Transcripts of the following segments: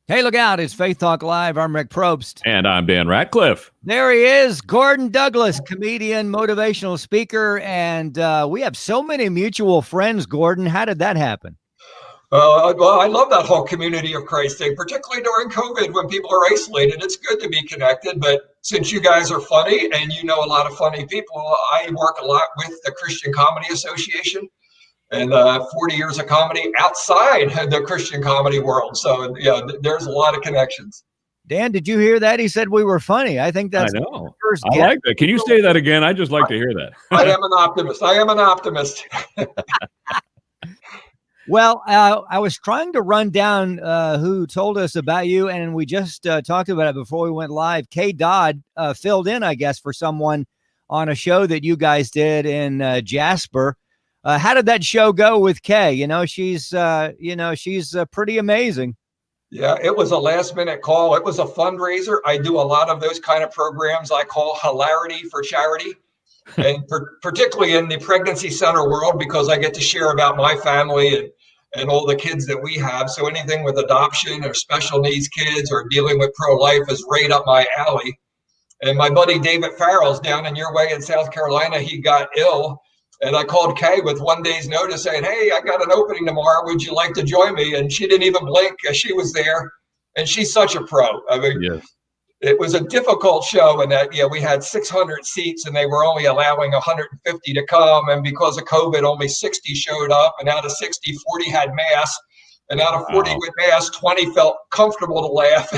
Hey, look out. It's Faith Talk Live. I'm Rick Probst. And I'm Dan Ratcliffe. There he is, Gordon Douglas, comedian, motivational speaker. And we have so many mutual friends, Gordon. How did that happen? Well, I love that whole community of Christ thing, particularly during COVID when people are isolated. It's good to be connected. But since you guys are funny and you know a lot of funny people, I work a lot with the Christian Comedy Association and 40 years of comedy outside the Christian comedy world. So, yeah, there's a lot of connections. Dan, did you hear that? He said we were funny. I think that's I know. the first I like that. Can you say that again? I just like to hear that. I am an optimist. I am an optimist. Well, I was trying to run down who told us about you, and we just talked about it before we went live. Kay Dodd filled in, I guess, for someone on a show that you guys did in Jasper. How did that show go with Kay? She's pretty amazing. Yeah, it was a last minute call. It was a fundraiser. I do a lot of those kind of programs I call hilarity for charity. And particularly in the pregnancy center world, because I get to share about my family and all the kids that we have. So anything with adoption or special needs kids or dealing with pro-life is right up my alley. And my buddy David Farrell's down in your way in South Carolina. He got ill. And I called Kay with 1 day's notice saying, hey, I got an opening tomorrow. Would you like to join me? And she didn't even blink as she was there. And she's such a pro. I mean, yes. It was a difficult show in that, we had 600 seats and they were only allowing 150 to come. And because of COVID, only 60 showed up. And out of 60, 40 had masks. And out of 40 with masks, 20 felt comfortable to laugh.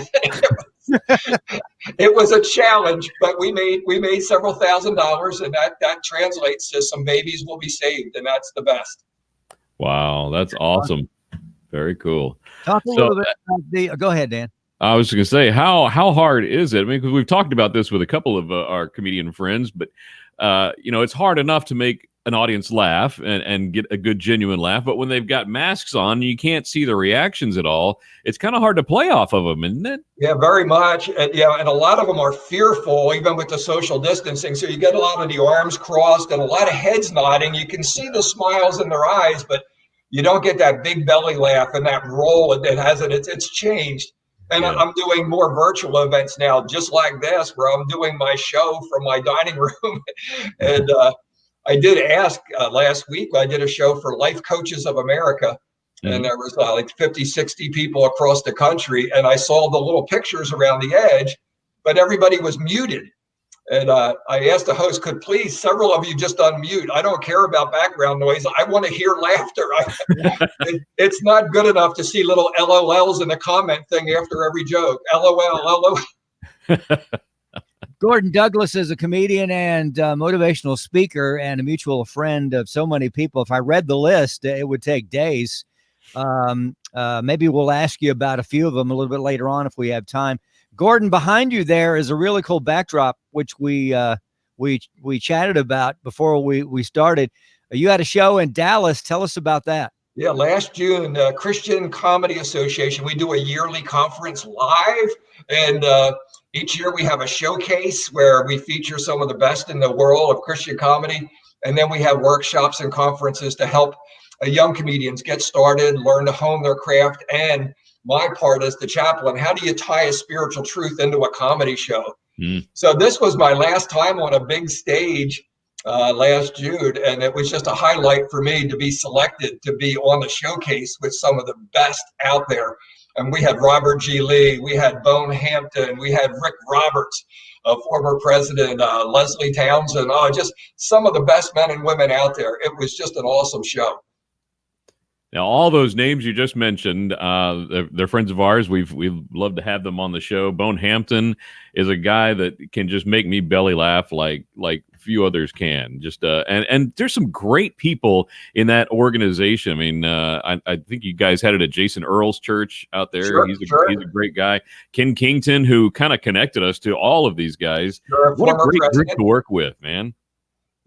It was a challenge, but we made several $1,000s, and that translates to some babies will be saved, and that's the best. Wow, that's awesome. Very cool. Talk a little bit about go ahead, Dan. I was going to say, how hard is it? I mean, because we've talked about this with a couple of our comedian friends, but it's hard enough to make an audience laugh and get a good genuine laugh, but when they've got masks on, you can't see the reactions at all. It's kind of hard to play off of them, isn't it? Yeah, very much. And a lot of them are fearful, even with the social distancing. So you get a lot of the arms crossed and a lot of heads nodding. You can see the smiles in their eyes, but you don't get that big belly laugh and that roll that has it. It's changed. And yeah. I'm doing more virtual events now, just like this, where I'm doing my show from my dining room. And I did ask last week, I did a show for Life Coaches of America, and there was like 50, 60 people across the country. And I saw the little pictures around the edge, but everybody was muted. And I asked the host, could please, several of you just unmute. I don't care about background noise. I want to hear laughter. It's not good enough to see little LOLs in the comment thing after every joke. LOL, LOL. Gordon Douglas is a comedian and motivational speaker and a mutual friend of so many people. If I read the list, it would take days. Maybe we'll ask you about a few of them a little bit later on if we have time. Gordon, behind you there is a really cool backdrop, which we chatted about before we started. You had a show in Dallas. Tell us about that. Yeah, last June, the Christian Comedy Association, we do a yearly conference live. And each year we have a showcase where we feature some of the best in the world of Christian comedy. And then we have workshops and conferences to help young comedians get started, learn to hone their craft. And my part as the chaplain, how do you tie a spiritual truth into a comedy show? So this was my last time on a big stage last June, and it was just a highlight for me to be selected to be on the showcase with some of the best out there. And we had Robert G. Lee, we had Bone Hampton, we had Rick Roberts, former president, Leslie Townsend, just some of the best men and women out there. It was just an awesome show. Now, all those names you just mentioned, they're friends of ours. We'd love to have them on the show. Bone Hampton is a guy that can just make me belly laugh like few others can. Just and there's some great people in that organization. I mean, I think you guys had it at Jason Earl's church out there. Sure, he's a great guy. Ken Kington, who kind of connected us to all of these guys. What a great group to work with, man.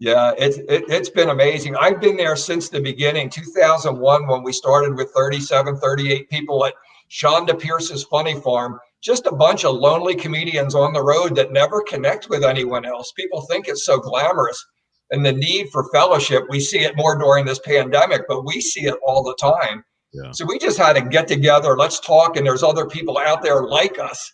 Yeah, it's been amazing. I've been there since the beginning, 2001, when we started with 37, 38 people at Shonda Pierce's Funny Farm. Just a bunch of lonely comedians on the road that never connect with anyone else. People think it's so glamorous. And the need for fellowship, we see it more during this pandemic, but we see it all the time. Yeah. So we just had to get together, let's talk, and there's other people out there like us.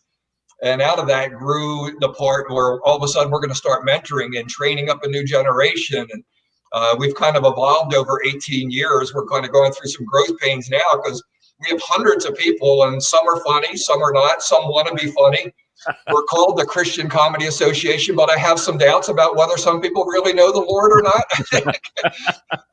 And out of that grew the part where all of a sudden we're going to start mentoring and training up a new generation. And we've kind of evolved over 18 years. We're kind of going through some growth pains now because we have hundreds of people, and some are funny, some are not, some want to be funny. We're called the Christian Comedy Association, but I have some doubts about whether some people really know the Lord or not.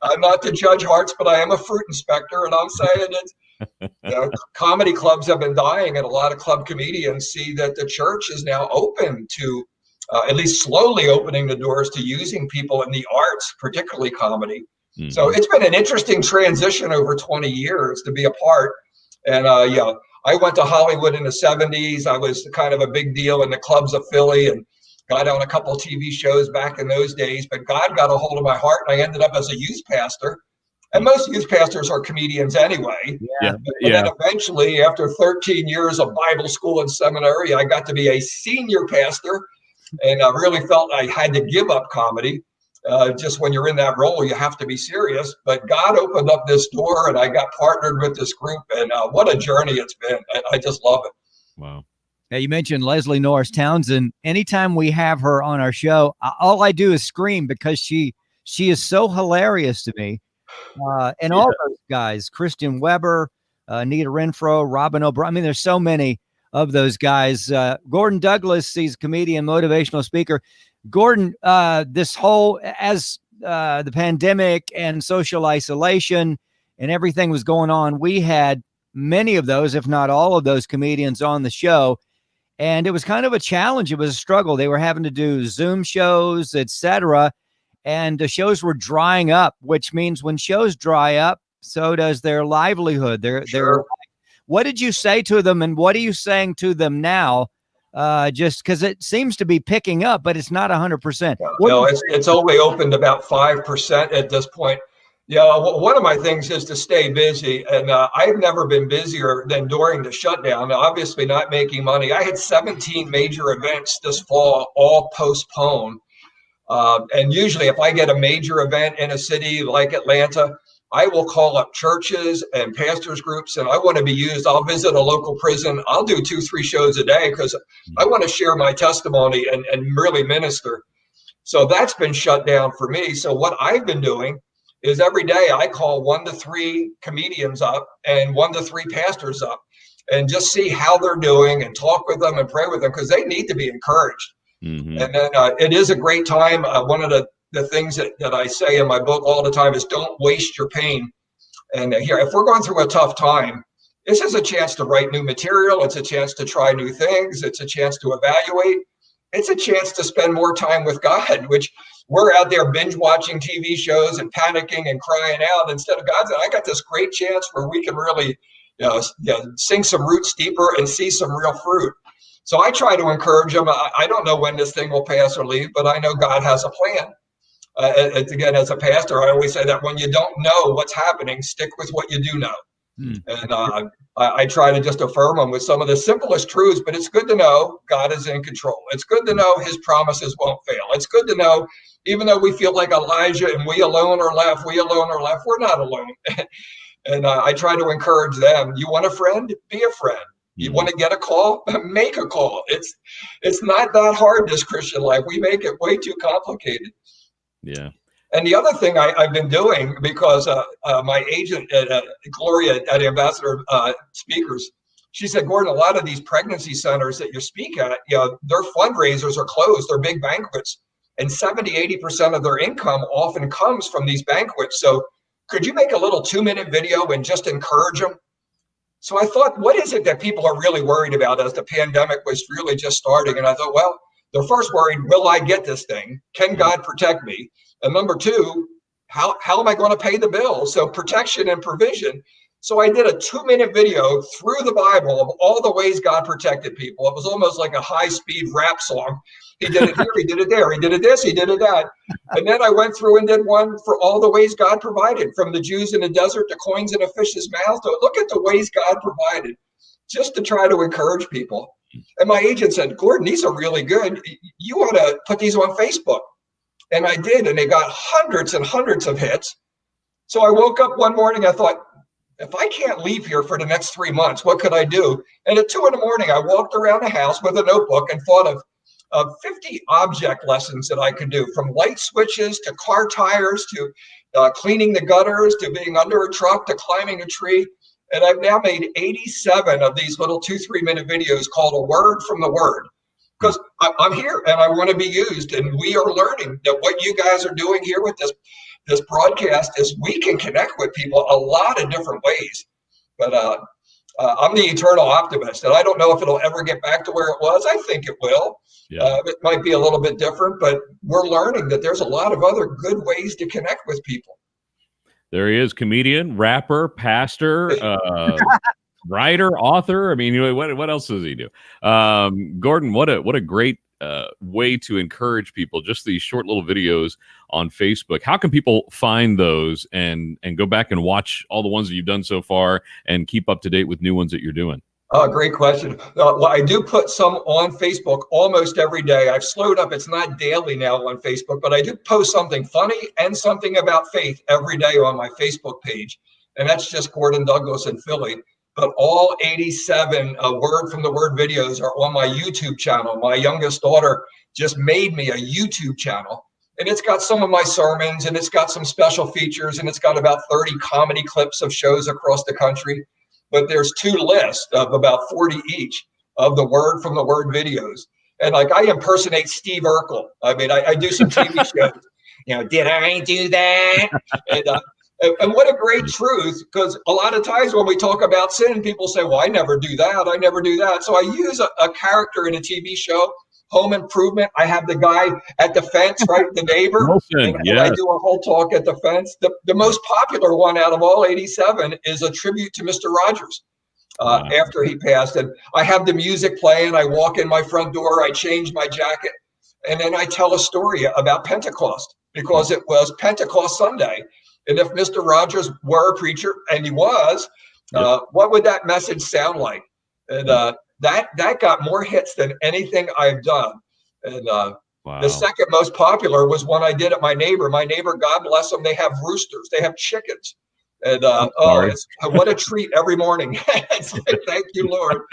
I'm not to judge hearts, but I am a fruit inspector, and I'm saying it. Comedy clubs have been dying, and a lot of club comedians see that the church is now open to, at least slowly opening the doors to using people in the arts, particularly comedy. Mm-hmm. So it's been an interesting transition over 20 years to be a part. And I went to Hollywood in the 70s. I was kind of a big deal in the clubs of Philly and got on a couple of TV shows back in those days. But God got a hold of my heart, and I ended up as a youth pastor. And most youth pastors are comedians anyway. Yeah. And then eventually, after 13 years of Bible school and seminary, I got to be a senior pastor, and I really felt I had to give up comedy. Just when you're in that role, you have to be serious. But God opened up this door, and I got partnered with this group, and what a journey it's been. I just love it. Wow. Yeah, you mentioned Leslie Norris Townsend. Anytime we have her on our show, all I do is scream because she is so hilarious to me. And all those guys, Christian Weber, Nita Renfro, Robin O'Brien. I mean, there's so many of those guys. Gordon Douglas, he's a comedian, motivational speaker. Gordon, this whole, as the pandemic and social isolation and everything was going on, we had many of those, if not all of those comedians on the show. And it was kind of a challenge. It was a struggle. They were having to do Zoom shows, etc. And the shows were drying up, which means when shows dry up, so does their livelihood. Their what did you say to them, and what are you saying to them now? Just because it seems to be picking up, but it's not 100%. No, it's only opened about 5% at this point. Yeah, one of my things is to stay busy, and I've never been busier than during the shutdown. Obviously, not making money. I had 17 major events this fall, all postponed. And usually if I get a major event in a city like Atlanta, I will call up churches and pastors groups, and I want to be used. I'll visit a local prison. I'll do 2-3 shows a day because I want to share my testimony and really minister. So that's been shut down for me. So what I've been doing is every day I call 1 to 3 comedians up and 1 to 3 pastors up and just see how they're doing and talk with them and pray with them because they need to be encouraged. Mm-hmm. And then it is a great time. One of the things that I say in my book all the time is don't waste your pain. And here, if we're going through a tough time, this is a chance to write new material. It's a chance to try new things. It's a chance to evaluate. It's a chance to spend more time with God, which we're out there binge watching TV shows and panicking and crying out instead of God. I got this great chance where we can really sink some roots deeper and see some real fruit. So I try to encourage them. I don't know when this thing will pass or leave, but I know God has a plan. Again, as a pastor, I always say that when you don't know what's happening, stick with what you do know. And I try to just affirm them with some of the simplest truths, but it's good to know God is in control. It's good to know his promises won't fail. It's good to know, even though we feel like Elijah and we alone are left, we're not alone. And I try to encourage them. You want a friend? Be a friend. You want to get a call? Make a call. It's not that hard, this Christian life. We make it way too complicated. Yeah. And the other thing I've been doing, because my agent, Gloria at Ambassador Speakers, she said, Gordon, a lot of these pregnancy centers that you speak at, their fundraisers are closed. They're big banquets. And 70-80% of their income often comes from these banquets. So could you make a little 2-minute video and just encourage them? So I thought, what is it that people are really worried about as the pandemic was really just starting? And I thought, well, they're first worried, will I get this thing? Can God protect me? And number 2, how am I going to pay the bill? So protection and provision. So I did a 2-minute video through the Bible of all the ways God protected people. It was almost like a high-speed rap song. He did it here, he did it there, he did it this, he did it that. And then I went through and did one for all the ways God provided, from the Jews in the desert to coins in a fish's mouth. Look at the ways God provided, just to try to encourage people. And my agent said, Gordon, these are really good. You ought to put these on Facebook. And I did, and they got hundreds and hundreds of hits. So I woke up one morning, I thought, if I can't leave here for the next 3 months, what could I do? And at 2 a.m, I walked around the house with a notebook and thought of 50 object lessons that I could do, from light switches to car tires to cleaning the gutters to being under a truck to climbing a tree. And I've now made 87 of these little 2-3 minute videos called A Word from the Word, because I'm here and I want to be used. And we are learning that what you guys are doing here with this broadcast is we can connect with people a lot of different ways. But I'm the eternal optimist, and I don't know if it'll ever get back to where it was. I think it will. Yeah. It might be a little bit different, but we're learning that there's a lot of other good ways to connect with people. There he is, comedian, rapper, pastor, writer, author. I mean, what else does he do? Gordon, what a great way to encourage people. Just these short little videos on Facebook. How can people find those and go back and watch all the ones that you've done so far and keep up to date with new ones that you're doing? Great question. Well, I do put some on Facebook almost every day. I've slowed up. It's not daily now on Facebook, but I do post something funny and something about faith every day on my Facebook page. And that's just Gordon Douglas in Philly. But all 87 Word from the Word videos are on my YouTube channel. My youngest daughter just made me a YouTube channel. And it's got some of my sermons, and it's got some special features, and it's got about 30 comedy clips of shows across the country. But there's 2 lists of about 40 each of the Word from the Word videos. And like, I impersonate Steve Urkel. I mean, I do some TV shows. Did I do that? And what a great truth, because a lot of times when we talk about sin, people say, well, I never do that. I never do that. So I use a character in a TV show, Home Improvement. I have the guy at the fence, right? The neighbor. Wilson, and I do a whole talk at the fence. The most popular one out of all 87 is a tribute to Mr. Rogers after he passed. And I have the music playing. I walk in my front door. I change my jacket. And then I tell a story about Pentecost, because it was Pentecost Sunday. And if Mr. Rogers were a preacher, and he was, what would that message sound like? And that got more hits than anything I've done. And the second most popular was one I did at my neighbor. My neighbor, God bless them, they have roosters, they have chickens. And what a treat every morning. It's like, thank you, Lord.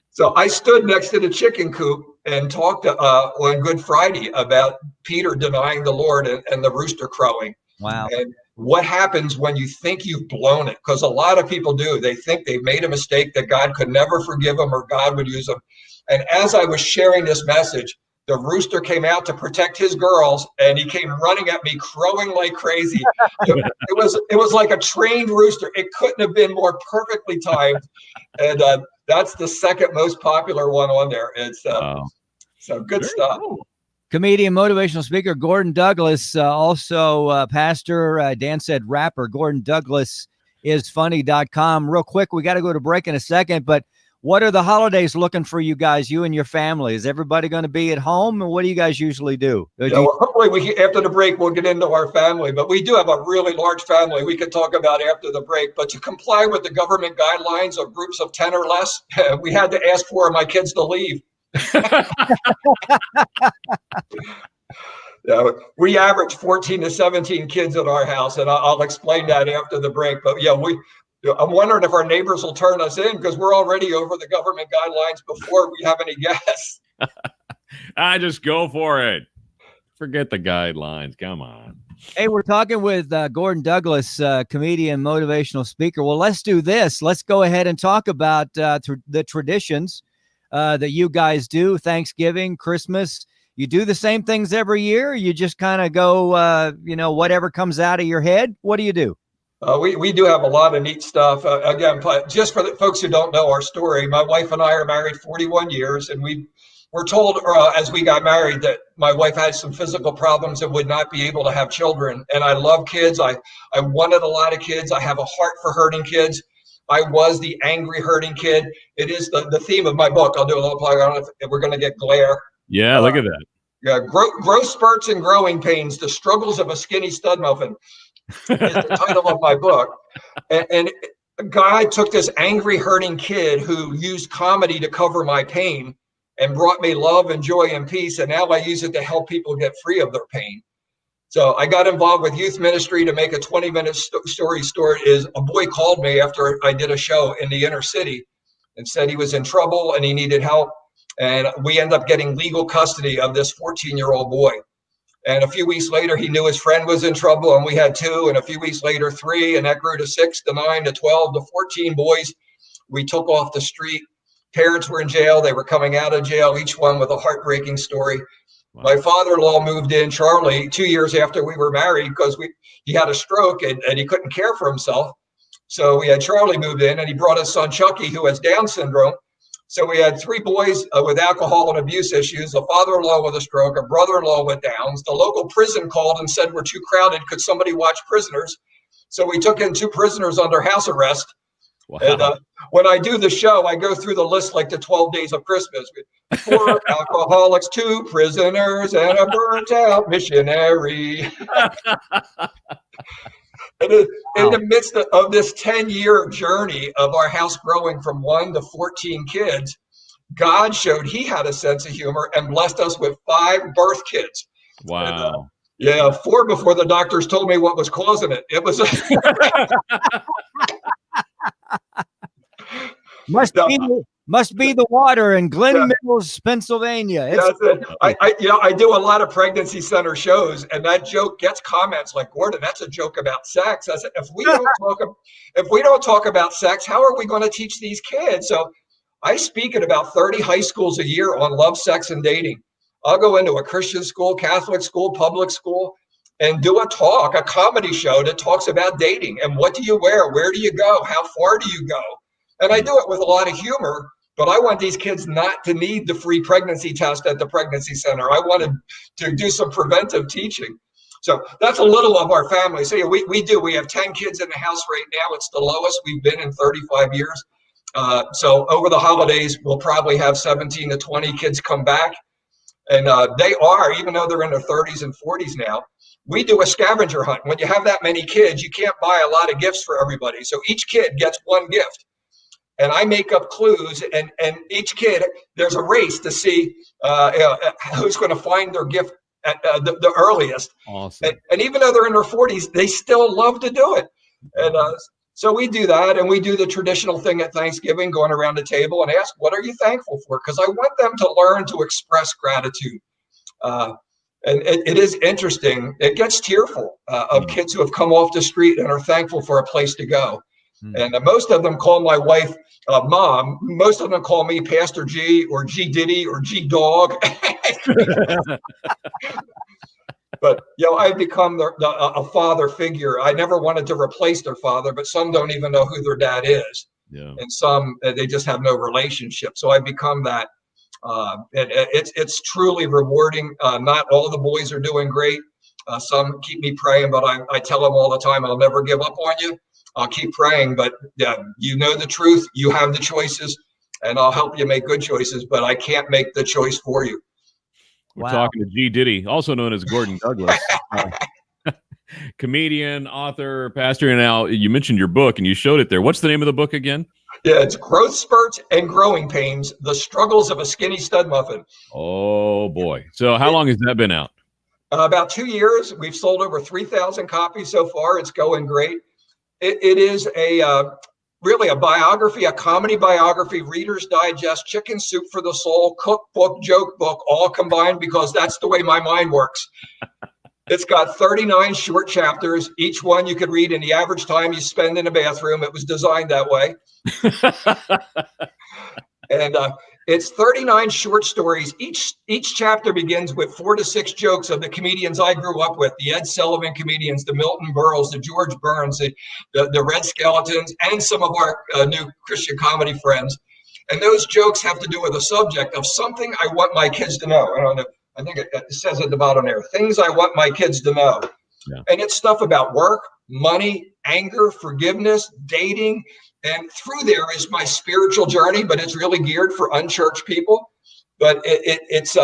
So I stood next to the chicken coop and talked on Good Friday about Peter denying the Lord and the rooster crowing. Wow. And what happens when you think you've blown it? Because a lot of people do. They think they've made a mistake, that God could never forgive them or God would use them. And as I was sharing this message, the rooster came out to protect his girls, and he came running at me, crowing like crazy. It was like a trained rooster. It couldn't have been more perfectly timed. And that's the second most popular one on there. It's so good stuff. Cool. Comedian, motivational speaker, Gordon Douglas, also pastor. Dan said rapper. Gordon Douglas is funny.com. Real quick, we got to go to break in a second, but what are the holidays looking for you guys, you and your family? Is everybody going to be at home, and what do you guys usually do? Well, hopefully after the break, we'll get into our family, but we do have a really large family we can talk about after the break. But to comply with the government guidelines of groups of 10 or less, we had to ask 4 of my kids to leave. We average 14 to 17 kids at our house, and I'll explain that after the break. But I'm wondering if our neighbors will turn us in, because we're already over the government guidelines before we have any guests. I just go for it. Forget the guidelines. Come on. Hey, we're talking with Gordon Douglas, comedian, motivational speaker. Well, let's do this. Let's go ahead and talk about the traditions that you guys do. Thanksgiving, Christmas. You do the same things every year? You just kind of go, whatever comes out of your head? What do you do? We do have a lot of neat stuff. Again, just for the folks who don't know our story, my wife and I are married 41 years, and we were told as we got married that my wife had some physical problems and would not be able to have children. And I love kids. I wanted a lot of kids. I have a heart for hurting kids. I was the angry hurting kid. It is the theme of my book. I'll do a little plug on it if we're going to get glare. Yeah, look at that. Yeah, growth spurts and growing pains, the struggles of a skinny stud muffin is the title of my book. And God took this angry, hurting kid who used comedy to cover my pain and brought me love and joy and peace. And now I use it to help people get free of their pain. So I got involved with youth ministry to make a 20-minute story short. Is a boy called me after I did a show in the inner city and said he was in trouble and he needed help. And we ended up getting legal custody of this 14-year-old boy. And a few weeks later, he knew his friend was in trouble, and we had 2. And a few weeks later, 3, and that grew to 6 to 9 to 12 to 14 boys we took off the street. Parents were in jail. They were coming out of jail, each one with a heartbreaking story. Wow. My father-in-law moved in, Charlie, 2 years after we were married because he had a stroke and he couldn't care for himself. So we had Charlie moved in, and he brought his son, Chucky, who has Down syndrome. So we had 3 boys with alcohol and abuse issues, a father-in-law with a stroke, a brother-in-law with Downs. The local prison called and said, we're too crowded. Could somebody watch prisoners? So we took in 2 prisoners under house arrest. Wow. And when I do the show, I go through the list like the 12 days of Christmas. 4 alcoholics, 2 prisoners, and a burnt-out missionary. And in the midst of this 10-year journey of our house growing from 1 to 14 kids, God showed he had a sense of humor and blessed us with 5 birth kids. Wow. And, 4 before the doctors told me what was causing it. It was must be the water in Glen Mills, Pennsylvania. I do a lot of pregnancy center shows, and that joke gets comments like, Gordon, that's a joke about sex. I said, if we don't talk about sex, how are we going to teach these kids? So I speak at about 30 high schools a year on love, sex, and dating. I'll go into a Christian school, Catholic school, public school, and do a comedy show that talks about dating and what do you wear, where do you go, how far do you go? And I do it with a lot of humor, but I want these kids not to need the free pregnancy test at the pregnancy center. I wanted to do some preventive teaching. So that's a little of our family. So yeah, we have 10 kids in the house right now. It's the lowest we've been in 35 years. So over the holidays, we'll probably have 17 to 20 kids come back. And they are, even though they're in their 30s and 40s now, we do a scavenger hunt. When you have that many kids, you can't buy a lot of gifts for everybody. So each kid gets 1 gift. And I make up clues, and each kid, there's a race to see who's going to find their gift at the earliest. Awesome. And even though they're in their 40s, they still love to do it. And so we do that, and we do the traditional thing at Thanksgiving, going around the table and ask, what are you thankful for? Because I want them to learn to express gratitude. And it is interesting. It gets tearful of kids who have come off the street and are thankful for a place to go. And most of them call my wife Mom. Most of them call me Pastor G or G Diddy or G Dog. But I've become a father figure. I never wanted to replace their father, but some don't even know who their dad is. Yeah. And some they just have no relationship. So I've become that. And it's truly rewarding. Not all the boys are doing great. Some keep me praying, but I tell them all the time, I'll never give up on you. I'll keep praying, but you know the truth. You have the choices, and I'll help you make good choices, but I can't make the choice for you. We're talking to G. Diddy, also known as Gordon Douglas, comedian, author, pastor. And now you mentioned your book, and you showed it there. What's the name of the book again? Yeah, it's Growth Spurts and Growing Pains, The Struggles of a Skinny Stud Muffin. Oh, boy. So how long has that been out? About 2 years. We've sold over 3,000 copies so far. It's going great. It is really a biography, a comedy biography, Reader's Digest, chicken soup for the soul, cookbook, joke book, all combined because that's the way my mind works. It's got 39 short chapters. Each one you could read in the average time you spend in a bathroom. It was designed that way. And it's 39 short stories. Each chapter begins with 4 to 6 jokes of the comedians I grew up with, the Ed Sullivan comedians, the Milton Berles, the George Burns, the Red Skeletons, and some of our new Christian comedy friends. And those jokes have to do with a subject of something I want my kids to know. I don't know. I think it says at the bottom there, things I want my kids to know. Yeah. And it's stuff about work, money, anger, forgiveness, dating. And through there is my spiritual journey, but it's really geared for unchurched people. But it's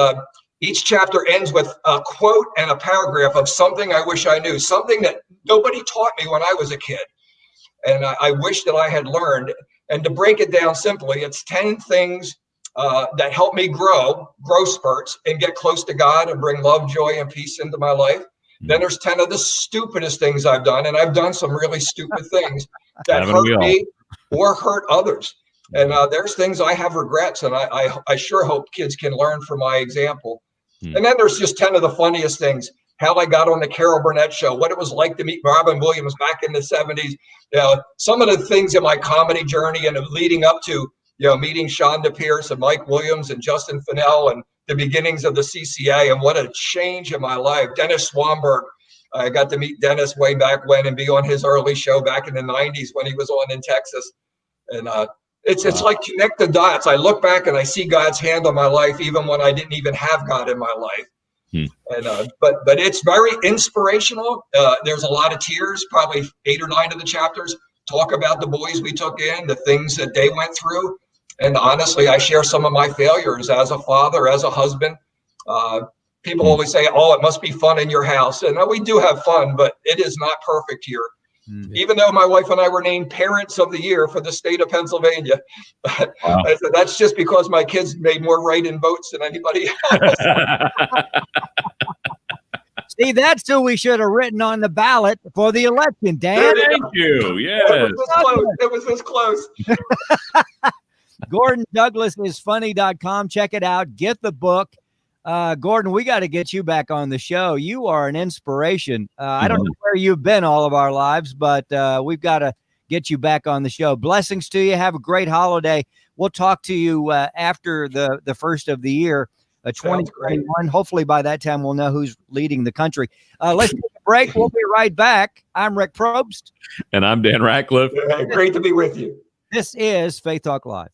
each chapter ends with a quote and a paragraph of something I wish I knew, something that nobody taught me when I was a kid. And I wish that I had learned. And to break it down simply, it's 10 things that help me grow spurts and get close to God and bring love, joy, and peace into my life. Then there's 10 of the stupidest things I've done. And I've done some really stupid things that Haven't hurt we all? me or hurt others. And there's things I have regrets. And I sure hope kids can learn from my example. And then there's just 10 of the funniest things. How I got on the Carol Burnett show, what it was like to meet Robin Williams back in the 70s. You know, some of the things in my comedy journey and leading up to, you know, meeting Shonda Pierce and Mike Williams and Justin Fennell and the beginnings of the CCA, and what a change in my life. Dennis Swanberg, I got to meet Dennis way back when and be on his early show back in the 90s when he was on in Texas. And it's like connect the dots. I look back and I see God's hand on my life, even when I didn't even have God in my life. And but it's very inspirational. There's a lot of tears. Probably 8 or 9 of the chapters talk about the boys we took in, the things that they went through. And honestly, I share some of my failures as a father, as a husband. People always say, "Oh, it must be fun in your house," and we do have fun, but it is not perfect here. Even though my wife and I were named Parents of the Year for the state of Pennsylvania. Wow. That's just because my kids made more write-in votes than anybody else. See, that's who we should have written on the ballot for the election, Dan. Thank you. Yes. It was this close. Gordon Douglas is funny.com. Check it out. Get the book. Gordon, we got to get you back on the show. You are an inspiration. I don't know where you've been all of our lives, but we've got to get you back on the show. Blessings to you. Have a great holiday. We'll talk to you after the first of the year, 2021. Hopefully by that time we'll know who's leading the country. Let's take a break. We'll be right back. I'm Rick Probst. And I'm Dan Ratcliffe. Great to be with you. This is Faith Talk Live.